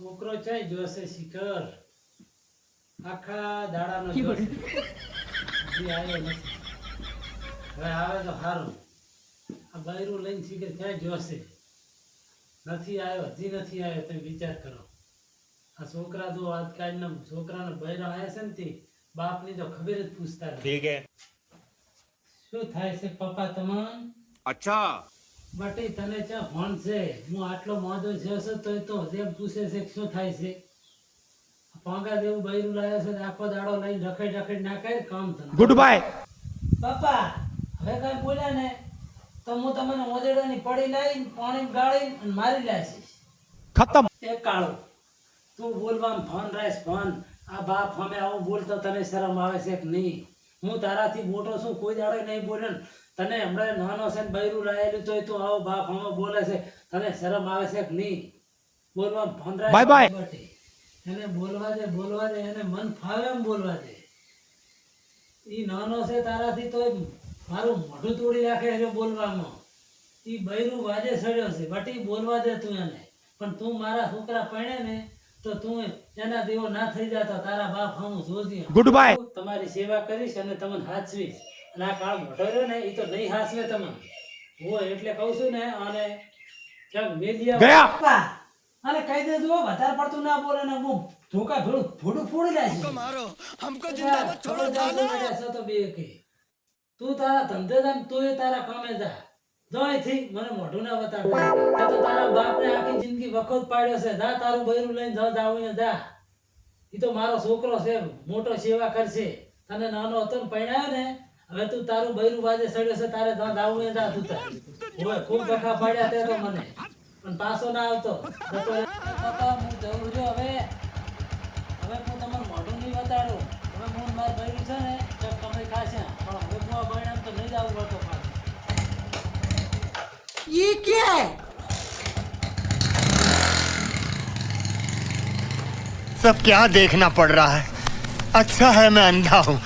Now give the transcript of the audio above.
છોકરો છે જોશે શિખર આખા દાડાનો જોશે હજી આવ્યો નથી. હવે આવે તો સારું. આ બૈરું લઈને શિખર ક્યાં જોશે? નથી આવ્યો, હજી નથી આવ્યો. તમે વિચાર કરો. આ છોકરા તો આજકાલના છોકરાનો બૈરા આવ્યા છે ને તે બાપની તો ખબર જ પૂછતા નથી. ठीक है। શું થાય છે પપ્પા તમને? अच्छा। બટી તને ચા ફોન છે? હું આટલો મોદો છે તોય તો જેમ પૂછે છે કે શું થાય છે? પાંગા જેવું બૈરું લાવ્યો છે ને આખો દાડો લઈને રખડ રખડ ના કરે કામ ધંધો. Good bye. પપ્પા હવે કઈ બોલ્યા ને તો હું તમને મોદેડાની પડી લાવીને પાણી ગાળીને અને મારી લાવીશ. ખતમ. એક કાળો તું બોલવામાં ફોન રાખ ફોન. આ બાપ અમે આવું બોલતો તને શરમ આવે છે કે નહીં? હું તારાથી મોટો છું, કોઈ દાડો નહીં બોલે ને તને હમણાં નાનો છે ને બૈરું લાયેલું તોય તું આવો બાપ અમે બોલે છે. તને શરમ આવે છે કે નહીં? બોલવામાં ફોન રાખ. Bye bye. બટી એને બોલવા દે એને મન ફાવે એમ બોલવા દે. ઈ નાનો છે તારાથી તોય મારું મોઢું તોડી રાખે છે બોલવામાં. ઈ બૈરું વાજે સડ્યો છે. બટી બોલવા દે તું એને. પણ તું મારા છોકરા પરણે ને તો તું એના જેવો ના થઈ જતો. તારા બાપ હું જોજે. Good bye. તમારી સેવા કરીશ અને તમને હાચવીશ. અને આ કાળ મોટો રહ્યો ને એ તો નહીં હાચવે તમને. હું એટલે કહું છું ને અને ક્યાંક મેલિયા ગયા. પપ્પા, અને કહી દેજો વધારે પડતું ના બોલે ને હું ધોકા થોડું ફોડી લાવીશ. मारो हमको जिंदा मत छोड़ो साला। તો બે કે તું તારા ધંધે જા ને તું તારા કામે જા. જો અહીંથી મને મોઢું ના બતાડ. આ તો તારા બાપને આખી જિંદગી વખત પાડ્યો છે. જા તારું બૈરું લઈને જાવ ને જા. ઈ તો મારો છોકરો છે, મોટો સેવા કરશે. તને નાનો હતો ને પરણાયો ને હવે તું તારું બૈરું વાજે સડ્યો છે. તારે જાવ ને જા તું તાર. ઓય ખૂબ વખા પાડ્યા તે તો મને પણ પાછો ના આવતો. પપ્પા હું જઉં છું હવે હું તમને મોઢું નહીં બતાડું. હવે હું મારા બૈરું છે ને ચક કમાઈ ખાશે પણ હવે હું આ બૈરાને તો નહીં જવું પડતો પાછું. ये क्या है? सब क्या देखना पड़ रहा है? अच्छा है मैं अंधा हूँ।